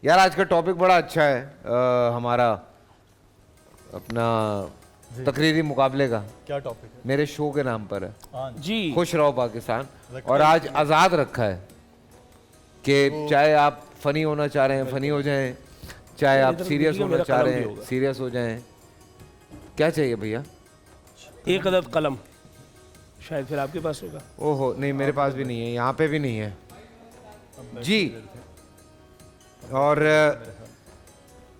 یار آج کا ٹاپک بڑا اچھا ہے ہمارا اپنا تقریری مقابلے کا. کیا ٹاپک ہے؟ میرے شو کے نام پر ہے جی خوش رہو پاکستان. اور آج آزاد رکھا ہے کہ چاہے آپ فنی ہونا چاہ رہے ہیں فنی ہو جائیں, چاہے آپ سیریس ہونا چاہ رہے ہیں سیریس ہو جائیں. کیا چاہیے بھیا؟ ایک عدد قلم, شاید پھر آپ کے پاس ہوگا. او ہو نہیں, میرے پاس بھی نہیں ہے, یہاں پہ بھی نہیں ہے جی. اور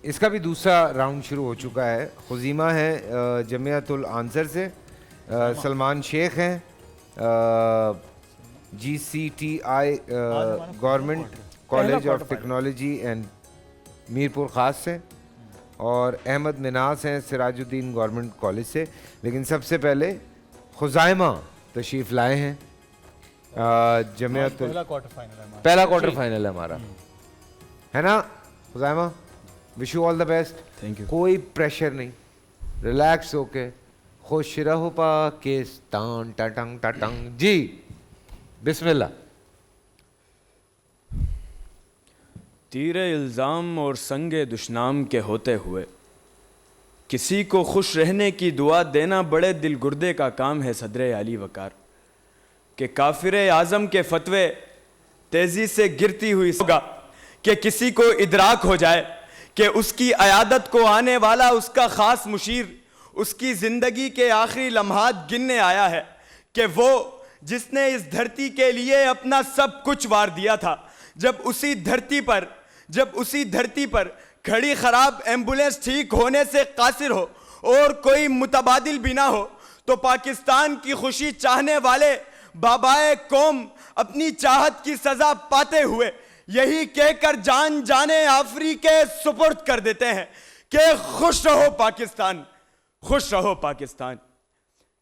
اس کا بھی دوسرا راؤنڈ شروع ہو چکا ہے. خزیمہ ہے جمعیت الانصر سے, سلمان شیخ ہیں GCTI government college of technology and Mirpur خاص سے, اور احمد مناس ہیں سراج الدین گورنمنٹ کالج سے. لیکن سب سے پہلے خزائمہ تشریف لائے ہیں جمعیت. پہلا کوارٹر فائنل ہے ہمارا, ہے نا خزائمہ؟ Wish you all the best. Thank you. کوئی پریشر نہیں, ریلیکس ہو کے خوش رہو پاکستان ٹٹنگ ٹٹنگ. جی بسم اللہ. تیر الزام اور سنگ دشنام کے ہوتے ہوئے کسی کو خوش رہنے کی دعا دینا بڑے دل گردے کا کام ہے صدر علی وقار. کہ کافر اعظم کے فتوے تیزی سے گرتی ہوئی ہوگا کہ کسی کو ادراک ہو جائے کہ اس کی عیادت کو آنے والا اس کا خاص مشیر اس کی زندگی کے آخری لمحات گننے آیا ہے, کہ وہ جس نے اس دھرتی کے لیے اپنا سب کچھ وار دیا تھا, جب اسی دھرتی پر کھڑی خراب ایمبولینس ٹھیک ہونے سے قاصر ہو اور کوئی متبادل بھی نہ ہو, تو پاکستان کی خوشی چاہنے والے بابائے قوم اپنی چاہت کی سزا پاتے ہوئے یہی کہہ کر جان جانے آفری کے سپرد کر دیتے ہیں کہ خوش رہو پاکستان, خوش رہو پاکستان.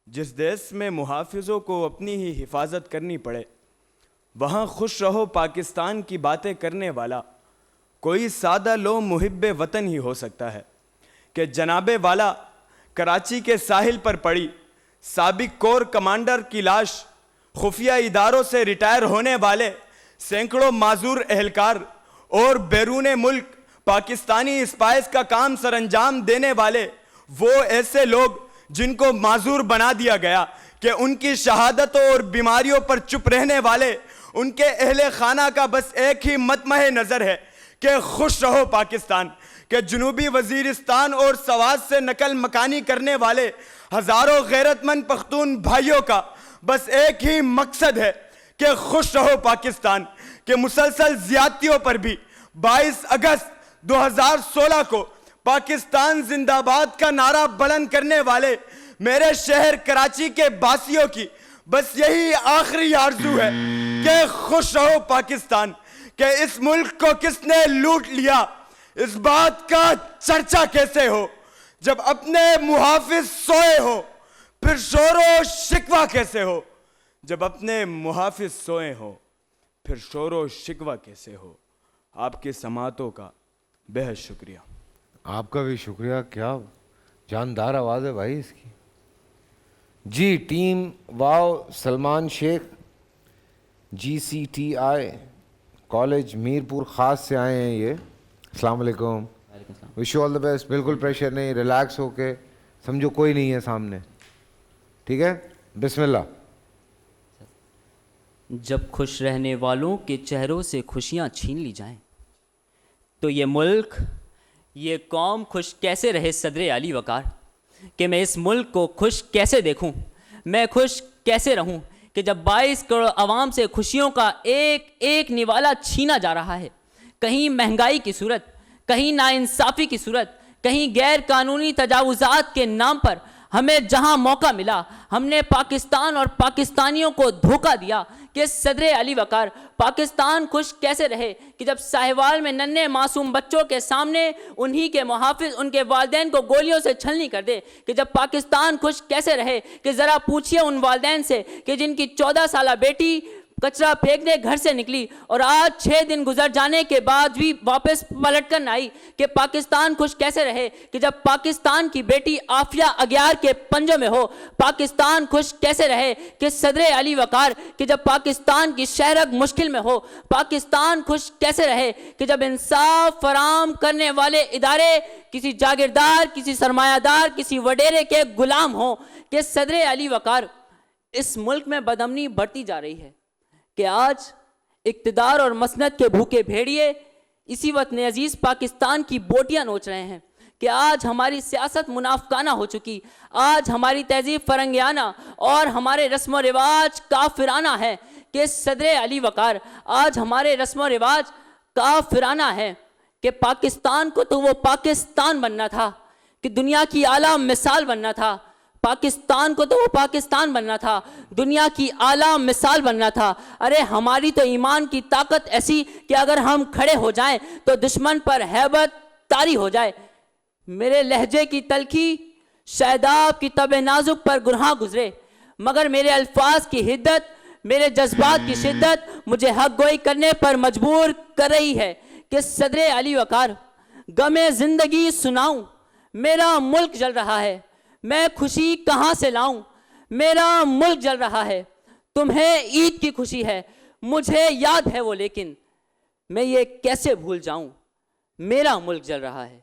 جس دیش میں محافظوں کو اپنی ہی حفاظت کرنی پڑے وہاں خوش رہو پاکستان کی باتیں کرنے والا کوئی سادہ لو محب وطن ہی ہو سکتا ہے. کہ جناب والا کراچی کے ساحل پر پڑی سابق کور کمانڈر کی لاش, خفیہ اداروں سے ریٹائر ہونے والے سینکڑوں معذور اہلکار اور بیرون ملک پاکستانی اسپائس کا کام سر انجام دینے والے وہ ایسے لوگ جن کو معذور بنا دیا گیا کہ ان کی شہادتوں اور بیماریوں پر چپ رہنے والے ان کے اہل خانہ کا بس ایک ہی مطمع نظر ہے کہ خوش رہو پاکستان. کہ جنوبی وزیرستان اور سوات سے نقل مکانی کرنے والے ہزاروں غیرت مند پختون بھائیوں کا بس ایک ہی مقصد ہے کہ خوش رہو پاکستان. کہ مسلسل زیادتیوں پر بھی 22 اگست 2016 کو پاکستان زندہ باد کا نعرہ بلند کرنے والے میرے شہر کراچی کے باسیوں کی بس یہی آخری آرزو ہے کہ خوش رہو پاکستان. کہ اس ملک کو کس نے لوٹ لیا اس بات کا چرچا کیسے ہو جب اپنے محافظ سوئے ہو, پھر شور و شکوہ کیسے ہو جب اپنے محافظ سوئے ہو, پھر شور و شکوہ کیسے ہو. آپ کی سماعتوں کا بہت شکریہ. آپ کا بھی شکریہ, کیا جاندار آواز ہے بھائی اس کی. جی ٹیم واو سلمان شیخ GCTI کالج میرپور خاص سے آئے ہیں یہ. السلام علیکم. وش یو آل دا بیسٹ. بالکل پریشر نہیں, ریلیکس ہو کے سمجھو کوئی نہیں ہے سامنے, ٹھیک ہے؟ بسم اللہ. جب خوش رہنے والوں کے چہروں سے خوشیاں چھین لی جائیں تو یہ ملک یہ قوم خوش کیسے رہے صدر علی وقار. کہ میں اس ملک کو خوش کیسے دیکھوں, میں خوش کیسے رہوں کہ جب 22 کروڑ عوام سے خوشیوں کا ایک ایک نوالا چھینا جا رہا ہے. کہیں مہنگائی کی صورت, کہیں ناانصافی کی صورت, کہیں غیر قانونی تجاوزات کے نام پر ہمیں جہاں موقع ملا ہم نے پاکستان اور پاکستانیوں کو دھوکہ دیا. کہ صدر علی وقار پاکستان خوش کیسے رہے کہ جب ساہیوال میں ننھے معصوم بچوں کے سامنے انہی کے محافظ ان کے والدین کو گولیوں سے چھلنی کر دے. کہ جب پاکستان خوش کیسے رہے کہ ذرا پوچھئے ان والدین سے کہ جن کی 14 سالہ بیٹی کچرا پھینکنے گھر سے نکلی اور آج 6 دن گزر جانے کے بعد بھی واپس پلٹ کر آئی کہ پاکستان خوش کیسے رہے کہ جب پاکستان کی بیٹی عافیہ اگیار کے پنجوں میں ہو. پاکستان خوش کیسے رہے کہ صدر علی وقار کہ جب پاکستان کی شہرک مشکل میں ہو. پاکستان خوش کیسے رہے کہ جب انصاف فراہم کرنے والے ادارے کسی جاگیردار, کسی سرمایہ دار, کسی وڈیرے کے غلام ہوں. کہ صدر علی وقار اس ملک میں بدامنی بڑھتی جا رہی ہے کہ آج اقتدار اور مسنت کے بھوکے بھیڑیے اسی وطن عزیز پاکستان کی بوٹیاں نوچ رہے ہیں کہ آج ہماری سیاست منافقانہ ہو چکی, آج ہماری تہذیب فرنگیانہ اور ہمارے رسم و رواج کافرانہ ہے. کہ صدر علی وقار آج ہمارے رسم و رواج کافرانہ ہے کہ پاکستان کو تو وہ پاکستان بننا تھا کہ دنیا کی اعلیٰ مثال بننا تھا. پاکستان کو تو وہ پاکستان بننا تھا, دنیا کی اعلیٰ مثال بننا تھا. ارے ہماری تو ایمان کی طاقت ایسی کہ اگر ہم کھڑے ہو جائیں تو دشمن پر ہیبت طاری ہو جائے. میرے لہجے کی تلخی شہداب کی طبع نازک پر گناہ گزرے, مگر میرے الفاظ کی حدت, میرے جذبات کی شدت مجھے حق گوئی کرنے پر مجبور کر رہی ہے. کہ صدر علی وقار غم زندگی سناؤں, میرا ملک جل رہا ہے, میں خوشی کہاں سے لاؤں, میرا ملک جل رہا ہے. تمہیں عید کی خوشی ہے, مجھے یاد ہے وہ, لیکن میں یہ کیسے بھول جاؤں, میرا ملک جل رہا ہے.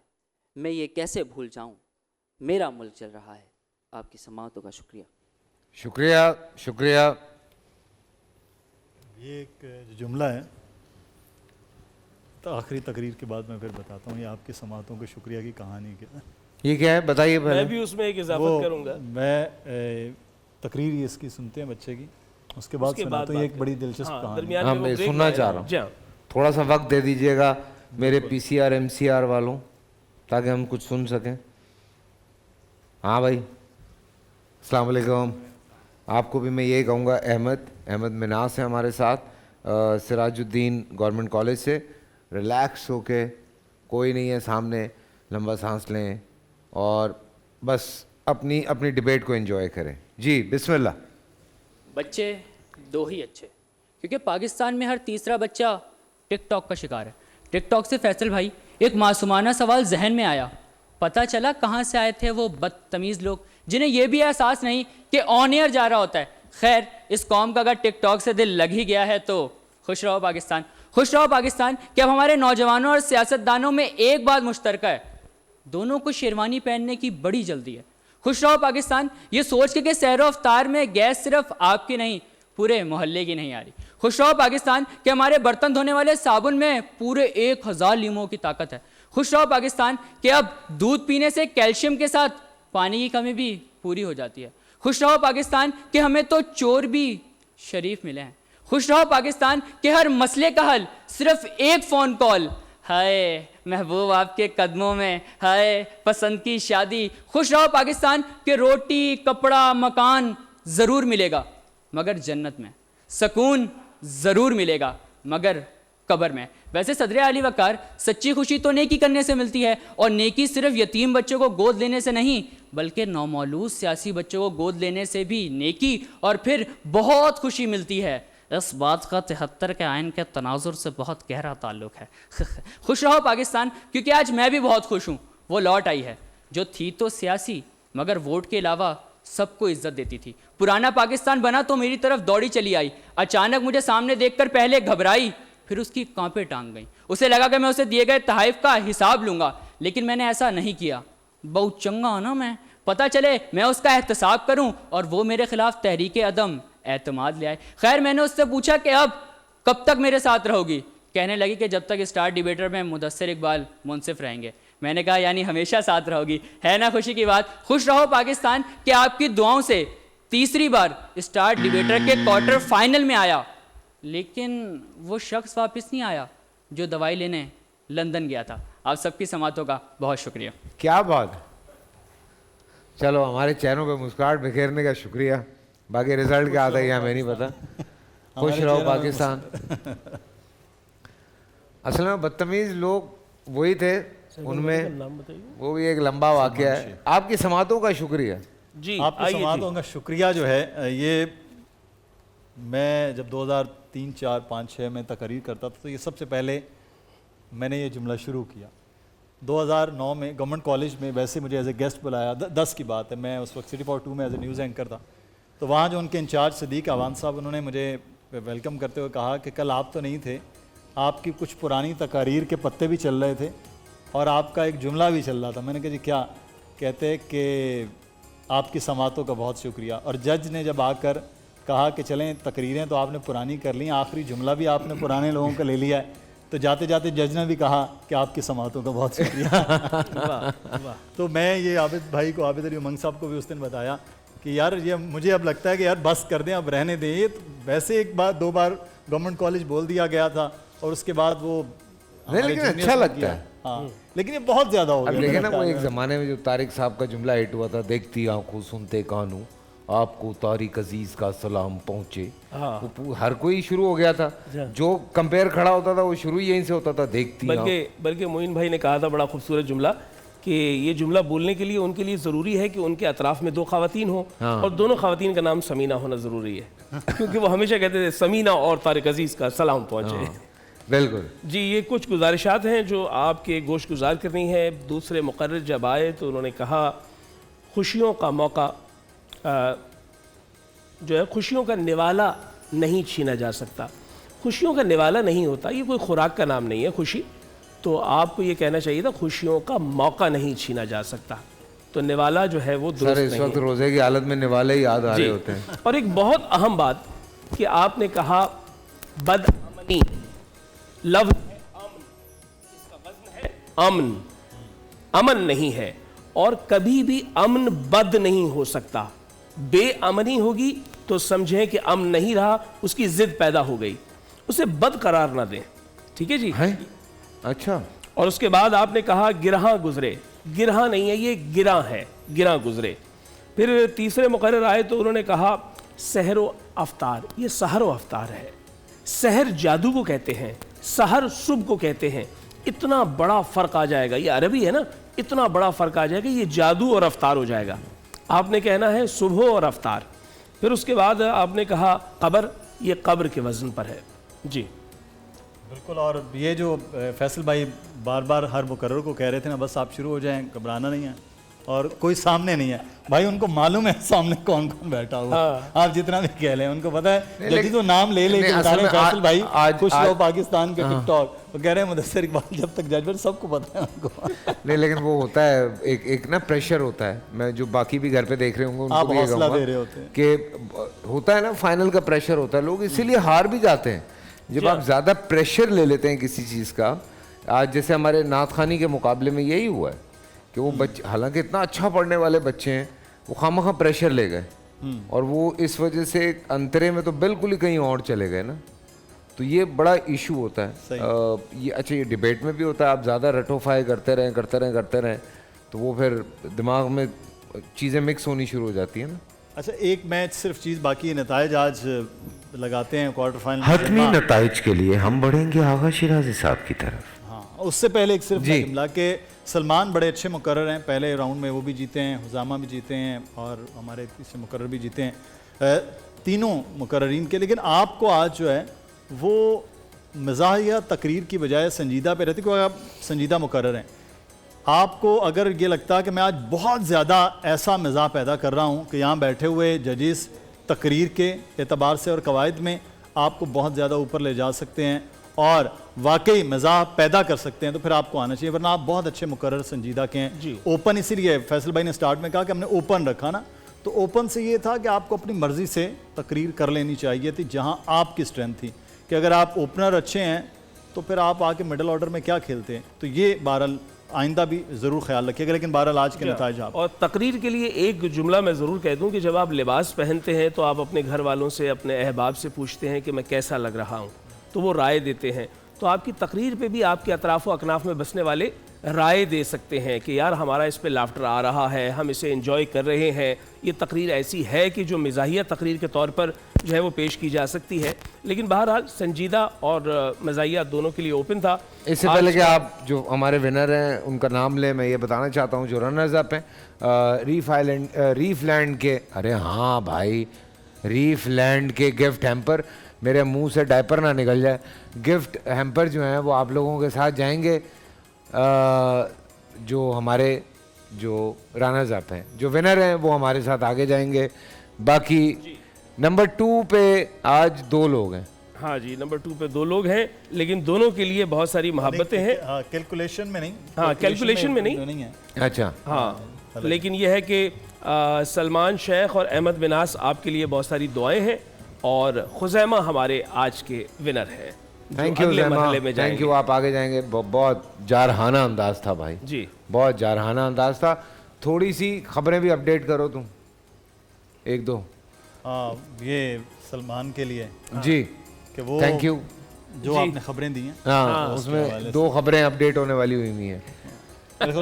میں یہ کیسے بھول جاؤں, میرا ملک جل رہا ہے. آپ کی سماعتوں کا شکریہ. شکریہ شکریہ. یہ ایک جملہ ہے, تو آخری تقریر کے بعد میں پھر بتاتا ہوں یہ آپ کی سماعتوں کے شکریہ کی کہانی کیا ہے. یہ کیا ہے بتائیے میں پہلے. بھی اس میں ایک اضافت کروں گا. میں تقریر اس کی سنتے ہیں بچے کی, اس کے بعد سناتا ہوں. یہ ایک بڑی دلچسپ کہانی ہے. ہاں میں سننا چاہ رہا ہوں, تھوڑا سا وقت دے دیجئے گا میرے P C R M C R والوں تاکہ ہم کچھ سن سکیں. ہاں بھائی السلام علیکم. آپ کو بھی میں یہی کہوں گا, احمد مناس ہیں ہمارے ساتھ سراج الدین گورنمنٹ کالج سے. ریلیکس ہو کے, کوئی نہیں ہے سامنے, لمبا سانس لیں اور بس اپنی ڈبیٹ کو انجوائے کریں. جی بسم اللہ. بچے دو ہی اچھے, کیونکہ پاکستان میں ہر تیسرا بچہ ٹک ٹاک کا شکار ہے. ٹک ٹاک سے فیصل بھائی ایک معصومانہ سوال ذہن میں آیا. پتہ چلا کہاں سے آئے تھے وہ بدتمیز لوگ جنہیں یہ بھی احساس نہیں کہ آن ایئر جا رہا ہوتا ہے. خیر, اس قوم کا اگر ٹک ٹاک سے دل لگ ہی گیا ہے تو خوش رہو پاکستان, خوش رہو پاکستان. کہ اب ہمارے نوجوانوں اور سیاستدانوں میں ایک بات مشترکہ ہے, دونوں کو شیروانی پہننے کی بڑی جلدی ہے. خوش رہو پاکستان, یہ سوچ کے کہ سیر و افطار میں گیس صرف آپ کی نہیں پورے محلے کی نہیں آ رہی. خوش رہو پاکستان کہ ہمارے برتن دھونے والے صابن میں پورے 1000 لیموں کی طاقت ہے. خوش رہو پاکستان کہ اب دودھ پینے سے کیلشیم کے ساتھ پانی کی کمی بھی پوری ہو جاتی ہے. خوش رہو پاکستان کہ ہمیں تو چور بھی شریف ملے ہیں. خوش رہو پاکستان کہ ہر مسئلے کا حل صرف ایک فون کال, ہائے محبوب آپ کے قدموں میں, ہائے پسند کی شادی. خوش رہو پاکستان کہ روٹی کپڑا مکان ضرور ملے گا مگر جنت میں, سکون ضرور ملے گا مگر قبر میں. ویسے صدر علی وقار سچی خوشی تو نیکی کرنے سے ملتی ہے, اور نیکی صرف یتیم بچوں کو گود لینے سے نہیں بلکہ نومولود سیاسی بچوں کو گود لینے سے بھی نیکی اور پھر بہت خوشی ملتی ہے. اس بات کا 73 کے آئین کے تناظر سے بہت گہرا تعلق ہے. خوش رہو پاکستان کیونکہ آج میں بھی بہت خوش ہوں. وہ لوٹ آئی ہے جو تھی تو سیاسی مگر ووٹ کے علاوہ سب کو عزت دیتی تھی. پرانا پاکستان بنا تو میری طرف دوڑی چلی آئی, اچانک مجھے سامنے دیکھ کر پہلے گھبرائی پھر اس کی کانپیں ٹانگ گئیں. اسے لگا کہ میں اسے دیے گئے تحائف کا حساب لوں گا, لیکن میں نے ایسا نہیں کیا. بہت چنگا ہوں نا میں, پتہ چلے میں اس کا احتساب کروں اور وہ میرے خلاف تحریک عدم اعتماد لے آئے. خیر میں نے اس سے پوچھا کہ اب کب تک میرے ساتھ رہو گی. کہنے لگی کہ جب تک اسٹار ڈیبیٹر میں مدثر اقبال منصف رہیں گے. میں نے کہا یعنی ہمیشہ ساتھ رہو گی, ہے نا خوشی کی بات. خوش رہو پاکستان کہ آپ کی دعاؤں سے تیسری بار اسٹار ڈیبیٹر کے کوارٹر فائنل میں آیا, لیکن وہ شخص واپس نہیں آیا جو دوائی لینے لندن گیا تھا. آپ سب کی سماعتوں کا بہت شکریہ. کیا بات. چلو ہمارے چینوں پہ مسکراہٹ بکھیرنے کا شکریہ. باقی رزلٹ کیا آتا ہے یہ ہمیں نہیں پتا. خوش رہو پاکستان. اصل میں بدتمیز لوگ وہی تھے, ان میں وہ بھی ایک لمبا واقعہ ہے. آپ کی سماعتوں کا شکریہ. جی آپ کی سماعتوں کا شکریہ جو ہے یہ میں جب 2000 3, 4, 5, 6 میں تقریر کرتا تھا تو یہ سب سے پہلے میں نے یہ جملہ شروع کیا 2009 میں گورنمنٹ کالج میں. ویسے مجھے ایز اے گیسٹ بلایا 10 کی بات ہے, میں اس وقت سٹی پاور 2 میں ایز اے نیوز اینکر تھا. تو وہاں جو ان کے انچارج صدیق اعوان صاحب, انہوں نے مجھے ویلکم کرتے ہوئے کہا کہ کل آپ تو نہیں تھے, آپ کی کچھ پرانی تقاریر کے پتے بھی چل رہے تھے اور آپ کا ایک جملہ بھی چل رہا تھا. میں نے کہا جی کیا؟ کہتے کہ آپ کی سماعتوں کا بہت شکریہ. اور جج نے جب آ کر کہا کہ چلیں تقریریں تو آپ نے پرانی کر لیں, آخری جملہ بھی آپ نے پرانے لوگوں کا لے لیا ہے, تو جاتے جاتے جج نے بھی کہا کہ آپ کی سماعتوں کا بہت شکریہ. تو میں یہ عابد بھائی کو, عابد علی امنگ صاحب کو بھی اس دن بتایا کہ یار یہ مجھے اب لگتا ہے کہ یار بس کر دیں, اب رہنے دیں. یہ ویسے ایک بار 2 بار گورنمنٹ کالج بول دیا گیا تھا اور اس کے بعد وہ لیکن اچھا لگتا ہے. ہاں لیکن یہ بہت زیادہ ہو اب گیا. دیکھیں نا وہ ایک زمانے میں جو طارق صاحب کا جملہ ہٹ ہوا تھا, دیکھتی آنکھوں سنتے کانوں آپ کو طارق عزیز کا سلام پہنچے, وہ ہر کوئی شروع ہو گیا تھا. جو کمپیئر کھڑا ہوتا تھا وہ شروع یہیں سے ہوتا تھا, دیکھتی. بلکہ معین بھائی نے کہا تھا بڑا خوبصورت جملہ کہ یہ جملہ بولنے کے لیے ان کے لیے ضروری ہے کہ ان کے اطراف میں 2 خواتین ہوں اور دونوں خواتین کا نام سمینہ ہونا ضروری ہے, کیونکہ وہ ہمیشہ کہتے تھے سمینہ اور طارق عزیز کا سلام پہنچے. بالکل جی, یہ کچھ گزارشات ہیں جو آپ کے گوش گزار کرنی ہے. دوسرے مقرر جب آئے تو انہوں نے کہا خوشیوں کا موقع جو ہے خوشیوں کا نوالا نہیں چھینا جا سکتا. خوشیوں کا نوالا نہیں ہوتا, یہ کوئی خوراک کا نام نہیں ہے خوشی. تو آپ کو یہ کہنا چاہیے تھا خوشیوں کا موقع نہیں چھینا جا سکتا. تو نوالا جو ہے وہ درست نہیں. اس وقت روزے کی حالت میں نوالے یاد آ رہے ہوتے ہیں. اور ایک بہت اہم بات کہ آپ نے کہا بد امنی, لفظ ہے امن, اس کا وزن ہے امن, امن نہیں ہے. اور کبھی بھی امن بد نہیں ہو سکتا. بے امنی ہوگی تو سمجھیں کہ امن نہیں رہا, اس کی ضد پیدا ہو گئی, اسے بد قرار نہ دیں. ٹھیک ہے جی. اچھا. اور اس کے بعد آپ نے کہا گرہاں گزرے. گرہاں نہیں ہے, یہ گراں ہے, گراں گزرے. پھر تیسرے مقرر آئے تو انہوں نے کہا سحر و افطار. یہ سحر و افطار ہے. سحر جادو کو کہتے ہیں, سحر صبح کو کہتے ہیں. اتنا بڑا فرق آ جائے گا, یہ عربی ہے نا, اتنا بڑا فرق آ جائے گا, یہ جادو اور افطار ہو جائے گا. آپ نے کہنا ہے صبح اور افطار. پھر اس کے بعد آپ نے کہا قبر, یہ قبر کے وزن پر ہے. جی بالکل. اور یہ جو فیصل بھائی بار بار ہر مقرر کو کہہ رہے تھے نا بس آپ شروع ہو جائیں, گھبرانا نہیں ہے, اور کوئی سامنے نہیں ہے. بھائی ان کو معلوم ہے سامنے کون کون بیٹھا ہوا, آپ جتنا بھی کہہ لیں ان کو پتہ ہے. جدید تو نام لے لے کے بتا رہے ہیں فیصل بھائی خوش رہو پاکستان کے ٹک ٹاک, وہ کہہ رہے ہیں مدثر اقبال جب تک جج, سب کو پتہ ہے ان کو. نہیں لیکن وہ ہوتا ہے ایک نا پریشر ہوتا ہے. میں جو باقی بھی گھر پہ دیکھ رہے ہوں گے ان کو بھی یہ کہوں گا کہ ہوتا ہے نا فائنل کا پریشر ہوتا ہے. لوگ اسی لیے ہار بھی جاتے ہیں جب آپ زیادہ پریشر لے لیتے ہیں کسی چیز کا. آج جیسے ہمارے نعت خوانی کے مقابلے میں یہی ہوا ہے کہ وہ بچے حالانکہ اتنا اچھا پڑھنے والے بچے ہیں, وہ خواہ پریشر لے گئے اور وہ اس وجہ سے انترے میں تو بالکل ہی کہیں اور چلے گئے نا. تو یہ بڑا ایشو ہوتا ہے. یہ اچھا یہ ڈیبیٹ میں بھی ہوتا ہے, آپ زیادہ رٹوفائی کرتے رہیں تو وہ پھر دماغ میں چیزیں مکس ہونی شروع ہو جاتی ہیں نا. اچھا ایک میچ صرف چیز باقی ہے, نتائج آج لگاتے ہیں کوارٹر فائنل. حتمی نتائج کے لیے ہم بڑھیں گے آغا شیرازی صاحب کی طرف. ہاں اس سے پہلے ایک صرف جملہ کہ سلمان بڑے اچھے مقرر ہیں, پہلے راؤنڈ میں وہ بھی جیتے ہیں, حزامہ بھی جیتے ہیں اور ہمارے تیسرے مقرر بھی جیتے ہیں, تینوں مقررین کے. لیکن آپ کو آج جو ہے وہ مزاحیہ تقریر کی بجائے سنجیدہ پہ رہتی, کیونکہ آپ سنجیدہ مقرر ہیں. آپ کو اگر یہ لگتا ہے کہ میں آج بہت زیادہ ایسا مزاح پیدا کر رہا ہوں کہ یہاں بیٹھے ہوئے ججز تقریر کے اعتبار سے اور قواعد میں آپ کو بہت زیادہ اوپر لے جا سکتے ہیں اور واقعی مزاح پیدا کر سکتے ہیں, تو پھر آپ کو آنا چاہیے. ورنہ آپ بہت اچھے مقرر سنجیدہ کے ہیں. اوپن اسی لیے فیصل بھائی نے سٹارٹ میں کہا کہ ہم نے اوپن رکھا نا, تو اوپن سے یہ تھا کہ آپ کو اپنی مرضی سے تقریر کر لینی چاہیے تھی جہاں آپ کی سٹرینتھ تھی. کہ اگر آپ اوپنر اچھے ہیں تو پھر آپ آ کے مڈل آرڈر میں کیا کھیلتے ہیں. تو یہ بہرحال آئندہ بھی ضرور خیال رکھیے گا. لیکن بہرحال آج کے نتائج آپ. اور تقریر کے لیے ایک جملہ میں ضرور کہہ دوں کہ جب آپ لباس پہنتے ہیں تو آپ اپنے گھر والوں سے, اپنے احباب سے پوچھتے ہیں کہ میں کیسا لگ رہا ہوں, تو وہ رائے دیتے ہیں. تو آپ کی تقریر پہ بھی آپ کے اطراف و اکناف میں بسنے والے رائے دے سکتے ہیں کہ یار ہمارا اس پہ لافٹر آ رہا ہے, ہم اسے انجوائے کر رہے ہیں, یہ تقریر ایسی ہے کہ جو مزاحیہ تقریر کے طور پر جو ہے وہ پیش کی جا سکتی ہے. لیکن بہرحال سنجیدہ اور مزاحیہ دونوں کے لیے اوپن تھا. اس سے پہلے کہ آپ جو ہمارے ونر ہیں ان کا نام لیں, میں یہ بتانا چاہتا ہوں جو رنرز اپ ہیں ریف لینڈ کے, ارے ہاں بھائی ریف لینڈ کے گفٹ ہیمپر میرے منہ سے ڈائپر نہ نکل جائے. گفٹ ہیمپر جو ہیں وہ آپ لوگوں کے ساتھ جائیں گے, جو ہمارے جو رنرز اپ ہیں, جو ونر ہیں وہ ہمارے ساتھ آگے جائیں گے. باقی نمبر 2 پہ آج 2 لوگ ہیں. ہاں جی, نمبر 2 پہ 2 لوگ ہیں, لیکن دونوں کے لیے بہت ساری محبتیں ہیں. ہاں کیلکولیشن میں نہیں, ہاں کیلکولیشن میں نہیں ہے. اچھا ہاں, لیکن یہ ہے کہ سلمان شیخ اور احمد مناس آپ کے لیے بہت ساری دعائیں ہیں, اور خزیمہ ہمارے آج کے ونر ہیں. تھینک یو زیمہ, تھینک یو. آپ آگے جائیں گے. بہت جارحانہ انداز تھا بھائی جی, بہت جارحانہ انداز تھا. تھوڑی سی خبریں بھی اپڈیٹ کرو تم, 1-2. ہاں یہ سلمان کے لیے جی کہ وہ تھینک یو. جو آپ نے خبریں دی ہیں, ہاں اس میں 2 خبریں اپڈیٹ ہونے والی ہوئی ہیں.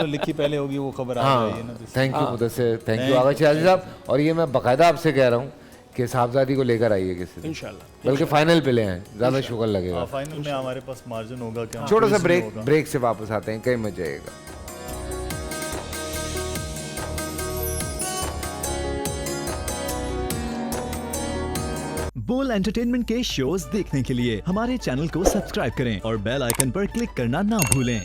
لکھی پہلے ہوگی وہ خبر. ہاں thank you Mudassar, thank you Agha چازی صاحب. اور یہ میں باقاعدہ آپ سے کہہ رہا ہوں کہ صاحبزادی کو لے کر آئیے کسی دن انشاءاللہ, بلکہ فائنل پہ لے آئیں, زیادہ شغل لگے گا. فائنل میں ہمارے پاس مارجن ہوگا. چھوٹا سا بریک سے واپس آتے ہیں, کہیں مزہ آئے گا. بول انٹرٹینمنٹ کے شوز دیکھنے کے لیے ہمارے چینل کو سبسکرائب کریں اور بیل آئیکن پر کلک کرنا نہ بھولیں.